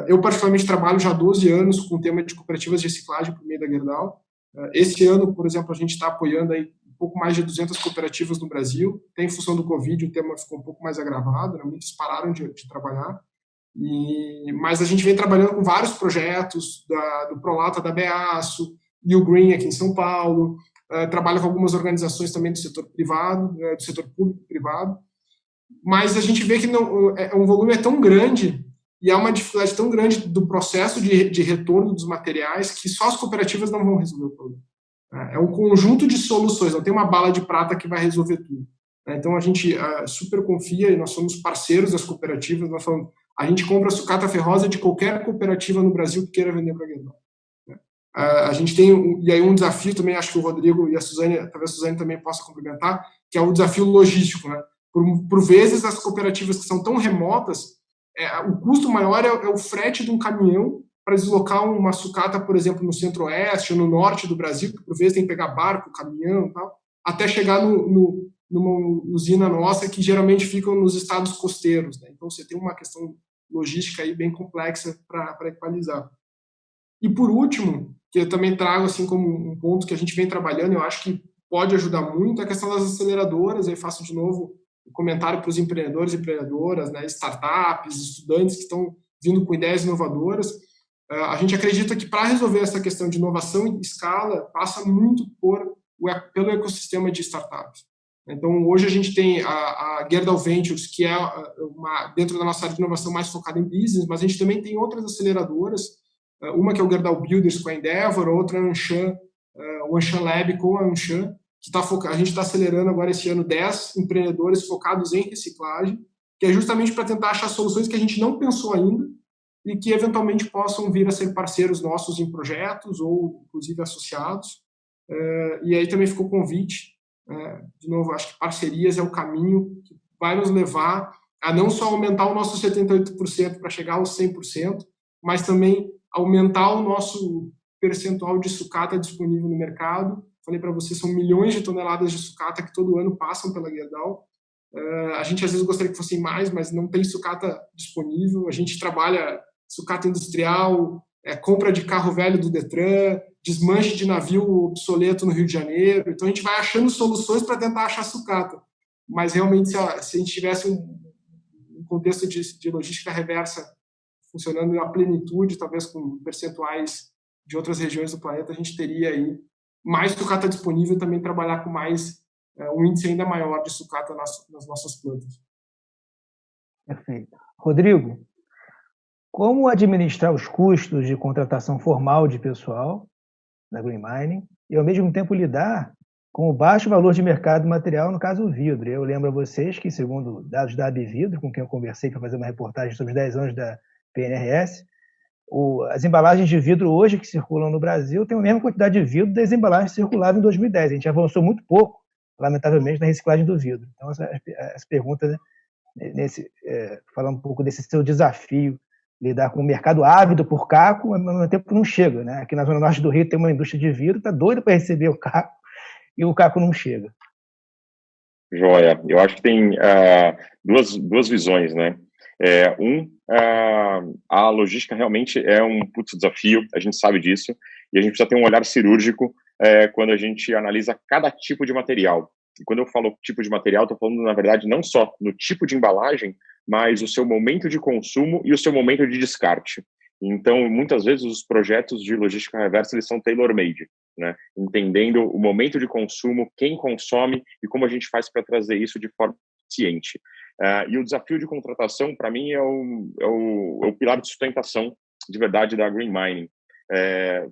Eu, particularmente, trabalho já há 12 anos com o tema de cooperativas de reciclagem por meio da Gerdau. Esse ano, por exemplo, a gente está apoiando aí um pouco mais de 200 cooperativas no Brasil. Em função do Covid, o tema ficou um pouco mais agravado, né? Muitos pararam de trabalhar. Mas a gente vem trabalhando com vários projetos do Prolata da Beaço e o Green aqui em São Paulo, trabalha com algumas organizações também do setor privado, do setor público e privado, mas a gente vê que um volume é tão grande e há uma dificuldade tão grande do processo de retorno dos materiais que só as cooperativas não vão resolver o problema. É um conjunto de soluções, não tem uma bala de prata que vai resolver tudo. Então a gente super confia e nós somos parceiros das cooperativas, nós falamos, a gente compra sucata ferrosa de qualquer cooperativa no Brasil que queira vender para Gerdau. A gente tem e aí um desafio também, acho que o Rodrigo e a Suzane, talvez a Suzane também possa complementar, que é o desafio logístico, né? Por vezes as cooperativas que são tão remotas, o custo maior é o frete de um caminhão para deslocar uma sucata, por exemplo, no centro-oeste ou no norte do Brasil, que por vezes tem que pegar barco, caminhão e tal, até chegar numa usina nossa que geralmente ficam nos estados costeiros, né? Então você tem uma questão logística aí bem complexa para equalizar. E por último, que eu também trago assim como um ponto que a gente vem trabalhando, eu acho que pode ajudar muito, a questão das aceleradoras. Aí faço de novo um comentário para os empreendedores e empreendedoras, né, startups, estudantes que estão vindo com ideias inovadoras. A gente acredita que para resolver essa questão de inovação em escala, passa muito pelo ecossistema de startups. Então, hoje a gente tem a Gerdau Ventures, que é dentro da nossa área de inovação mais focada em business, mas a gente também tem outras aceleradoras, uma que é o Gerdau Builders com a Endeavor, outra é a Anshan, o Anshan Lab com a Anshan, que a gente está acelerando agora esse ano 10 empreendedores focados em reciclagem, que é justamente para tentar achar soluções que a gente não pensou ainda e que eventualmente possam vir a ser parceiros nossos em projetos ou, inclusive, associados. E aí também ficou o convite. De novo, acho que parcerias é o caminho que vai nos levar a não só aumentar o nosso 78% para chegar aos 100%, mas também aumentar o nosso percentual de sucata disponível no mercado. Falei para vocês, são milhões de toneladas de sucata que todo ano passam pela Gerdau. A gente às vezes gostaria que fossem mais, mas não tem sucata disponível. A gente trabalha sucata industrial, compra de carro velho do Detran, desmanche de navio obsoleto no Rio de Janeiro. Então a gente vai achando soluções para tentar achar sucata. Mas realmente, se a gente tivesse um contexto de logística reversa funcionando na plenitude, talvez com percentuais de outras regiões do planeta, a gente teria aí mais sucata disponível e também trabalhar com um índice ainda maior de sucata nas nossas plantas. Perfeito. Rodrigo, como administrar os custos de contratação formal de pessoal da Green Mining e, ao mesmo tempo, lidar com o baixo valor de mercado do material, no caso, o vidro? Eu lembro a vocês que, segundo dados da Abvidro, com quem eu conversei para fazer uma reportagem sobre os 10 anos da PNRS, as embalagens de vidro hoje que circulam no Brasil têm a mesma quantidade de vidro das embalagens que circulavam em 2010. A gente avançou muito pouco, lamentavelmente, na reciclagem do vidro. Então, essa pergunta, né, falando um pouco desse seu desafio, lidar com o mercado ávido por caco, mas ao mesmo tempo não chega, né? Aqui na Zona Norte do Rio tem uma indústria de vidro, está doida para receber o caco, e o caco não chega. Joia. Eu acho que tem duas visões, né? A logística realmente é um puto desafio, a gente sabe disso, e a gente precisa ter um olhar cirúrgico quando a gente analisa cada tipo de material. E quando eu falo tipo de material, estou falando, na verdade, não só no tipo de embalagem, mas o seu momento de consumo e o seu momento de descarte. Então, muitas vezes, os projetos de logística reversa, eles são tailor-made, né? Entendendo o momento de consumo, quem consome e como a gente faz para trazer isso de forma eficiente. E o desafio de contratação, para mim, é o pilar de sustentação, de verdade, da Green Mining.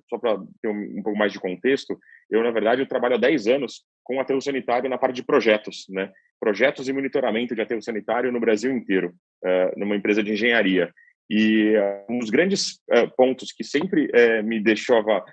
Só para ter um pouco mais de contexto, na verdade, eu trabalho há 10 anos com aterro sanitário na parte de projetos, né? Projetos e monitoramento de aterro sanitário no Brasil inteiro, numa empresa de engenharia. E um dos grandes pontos que sempre me deixava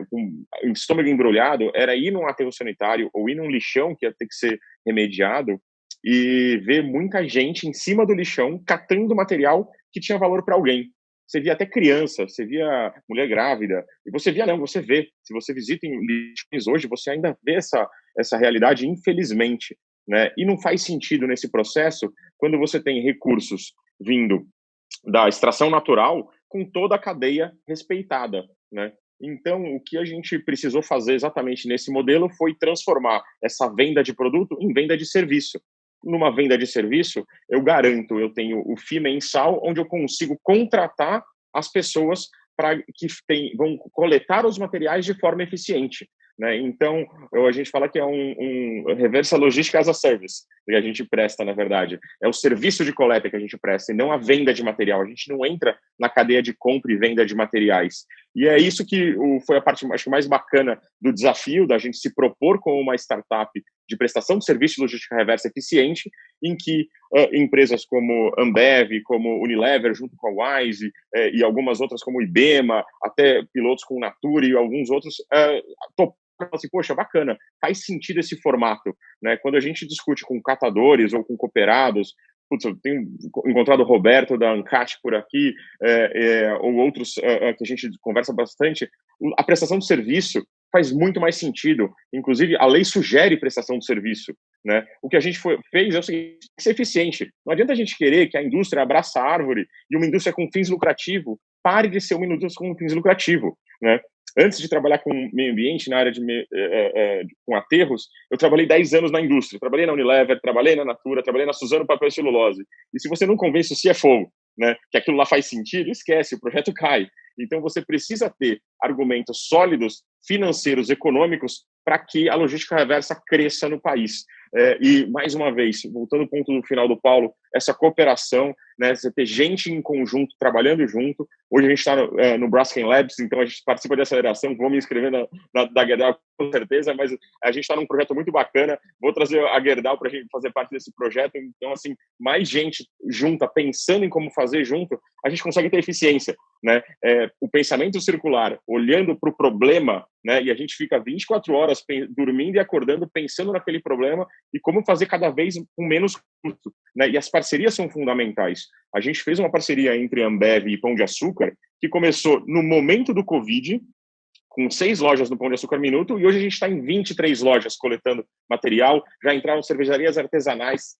com o estômago embrulhado era ir num aterro sanitário ou ir num lixão que ia ter que ser remediado e ver muita gente em cima do lixão catando material que tinha valor para alguém. Você via até criança, você via mulher grávida, e você vê. Se você visita em lixões hoje, você ainda vê essa realidade, infelizmente, né? E não faz sentido nesse processo quando você tem recursos vindo da extração natural com toda a cadeia respeitada, né? Então, o que a gente precisou fazer exatamente nesse modelo foi transformar essa venda de produto em venda de serviço. numa venda de serviço, eu garanto, eu tenho o FII mensal, onde eu consigo contratar as pessoas vão coletar os materiais de forma eficiente, né? Então, a gente fala que é um reversa logística as a service, que a gente presta, na verdade. É o serviço de coleta que a gente presta, e não a venda de material. A gente não entra na cadeia de compra e venda de materiais. E é isso que foi a parte, acho que, mais bacana do desafio, da gente se propor como uma startup de prestação de serviço de logística reversa eficiente, em que empresas como Ambev, como Unilever, junto com a Wise, e algumas outras como Ibema, até pilotos com Natura e alguns outros, toparam assim, poxa, bacana, faz sentido esse formato, né? Quando a gente discute com catadores ou com cooperados, putz, eu tenho encontrado o Roberto da Ancat por aqui, ou outros que a gente conversa bastante, a prestação de serviço faz muito mais sentido. Inclusive, a lei sugere prestação de serviço, né? O que a gente fez é o seguinte: tem que ser eficiente. Não adianta a gente querer que a indústria abraça a árvore e uma indústria com fins lucrativos pare de ser uma indústria com fins lucrativos, né? Antes de trabalhar com meio ambiente, na área com aterros, eu trabalhei 10 anos na indústria. Trabalhei na Unilever, trabalhei na Natura, trabalhei na Suzano Papel e Celulose. E se você não convence o CFO, né, que aquilo lá faz sentido, esquece, o projeto cai. Então, você precisa ter argumentos sólidos, financeiros, econômicos, para que a logística reversa cresça no país. E, mais uma vez, voltando ao ponto do final do Paulo, essa cooperação, né, você ter gente em conjunto, trabalhando junto. Hoje a gente está no Braskem Labs, então a gente participa de aceleração, vou me inscrever da Gerdau com certeza, mas a gente está num projeto muito bacana, vou trazer a Gerdau para a gente fazer parte desse projeto. Então, assim, mais gente junta, pensando em como fazer junto, a gente consegue ter eficiência, né? O pensamento circular, olhando para o problema, né, e a gente fica 24 horas dormindo e acordando, pensando naquele problema e como fazer cada vez com menos custo, né? E as parcerias são fundamentais. A gente fez uma parceria entre Ambev e Pão de Açúcar, que começou no momento do Covid, com 6 lojas no Pão de Açúcar Minuto, e hoje a gente está em 23 lojas coletando material. Já entraram cervejarias artesanais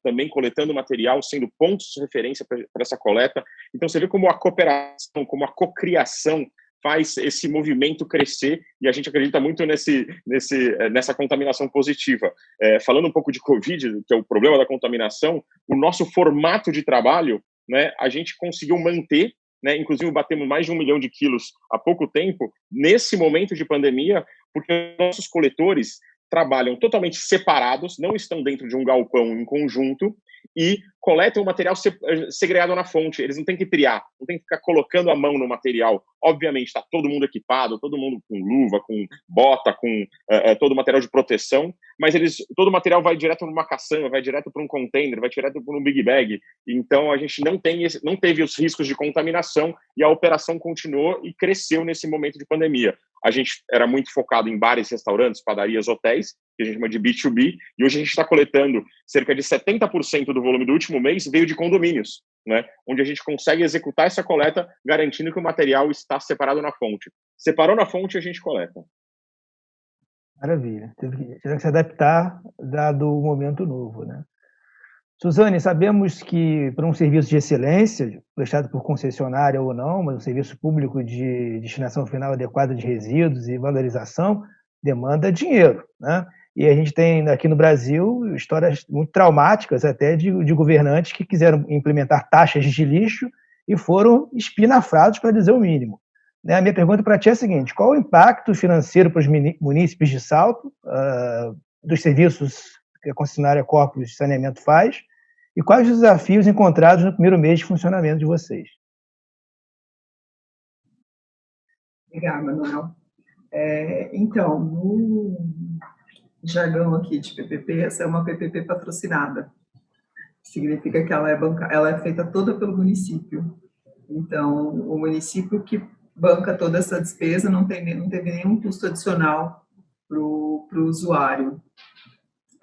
também coletando material, sendo pontos de referência para essa coleta. Então, você vê como a cooperação, como a cocriação faz esse movimento crescer, e a gente acredita muito nessa contaminação positiva. Falando um pouco de Covid, que é o problema da contaminação, o nosso formato de trabalho, né, a gente conseguiu manter, né, inclusive batemos mais de 1 milhão de quilos há pouco tempo, nesse momento de pandemia, porque nossos coletores trabalham totalmente separados, não estão dentro de um galpão em conjunto, e coletam o material segregado na fonte. Eles não têm que triar, não tem que ficar colocando a mão no material. Obviamente, está todo mundo equipado, todo mundo com luva, com bota, com todo o material de proteção, mas todo o material vai direto numa caçamba, vai direto para um container, vai direto para um big bag. Então, a gente não teve os riscos de contaminação, e a operação continuou e cresceu nesse momento de pandemia. A gente era muito focado em bares, restaurantes, padarias, hotéis, que a gente chama de B2B, e hoje a gente está coletando cerca de 70% do volume do último mês veio de condomínios, né? Onde a gente consegue executar essa coleta garantindo que o material está separado na fonte. Separou na fonte, a gente coleta. Maravilha. Teve que se adaptar dado o momento novo, né? Suzane, sabemos que para um serviço de excelência, prestado por concessionária ou não, mas um serviço público de destinação final adequada de resíduos e valorização, demanda dinheiro, né? E a gente tem aqui no Brasil histórias muito traumáticas até de governantes que quiseram implementar taxas de lixo e foram espinafrados, para dizer o mínimo. A minha pergunta para ti é a seguinte: qual o impacto financeiro para os munícipes de Salto dos serviços que a concessionária Corpus de Saneamento faz, e quais os desafios encontrados no primeiro mês de funcionamento de vocês? Obrigada, Manuel. Então, no jargão aqui de PPP, essa é uma PPP patrocinada. Significa que ela é feita toda pelo município. Então, o município que banca toda essa despesa não teve nenhum custo adicional para o usuário.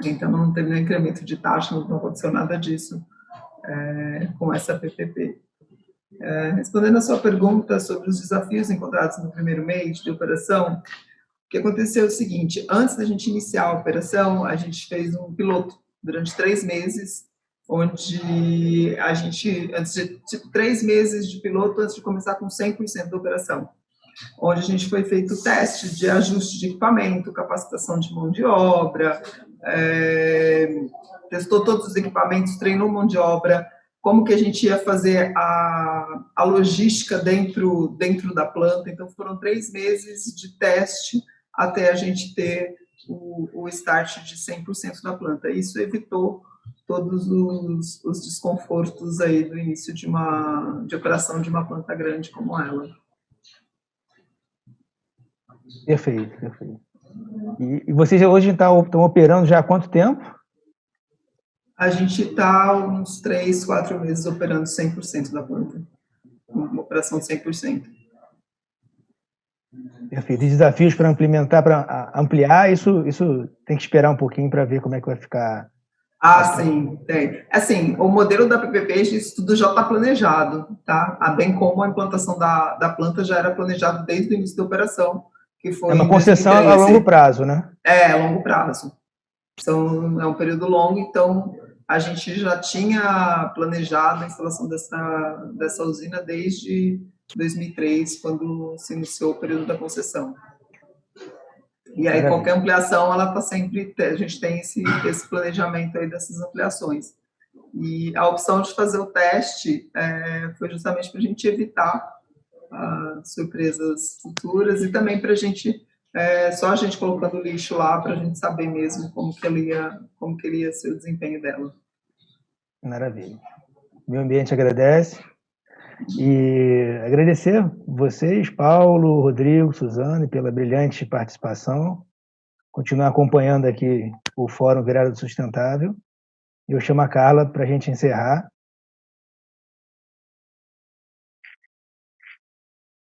Então, não teve nenhum incremento de taxa, não aconteceu nada disso com essa PPP. Respondendo a sua pergunta sobre os desafios encontrados no primeiro mês de operação, o que aconteceu é o seguinte: antes da gente iniciar a operação, a gente fez um piloto durante 3 meses, onde a gente, antes de 3 meses de piloto, antes de começar com 100% da operação. onde a gente foi feito o teste de ajuste de equipamento, capacitação de mão de obra, testou todos os equipamentos, treinou mão de obra, como que a gente ia fazer a logística dentro da planta. Então, foram 3 meses de teste até a gente ter o start de 100% da planta. Isso evitou todos os desconfortos aí do início de operação de uma planta grande como ela. Perfeito, perfeito. E vocês hoje estão operando já há quanto tempo? A gente está uns 3, 4 meses operando 100% da planta. Uma operação de 100%. Perfeito. E desafios para implementar, para ampliar, isso tem que esperar um pouquinho para ver como é que vai ficar. Sim, tem. Assim, o modelo da PPP, isso tudo já está planejado, tá? Bem como a implantação da planta já era planejado desde o início da operação, que foi É uma concessão a longo prazo, né? A longo prazo. Então, é um período longo, então a gente já tinha planejado a instalação dessa usina desde 2003, quando se iniciou o período da concessão. E aí, qualquer ampliação, ela está sempre... A gente tem esse planejamento aí dessas ampliações. E a opção de fazer o teste foi justamente para a gente evitar surpresas futuras e também para a gente... só a gente colocando lixo lá para a gente saber mesmo como que ele ia ser o desempenho dela. Maravilha. O meio ambiente agradece. E agradecer vocês, Paulo, Rodrigo, Suzane, pela brilhante participação. Continuar acompanhando aqui o Fórum Virada do Sustentável. Eu chamo a Carla para a gente encerrar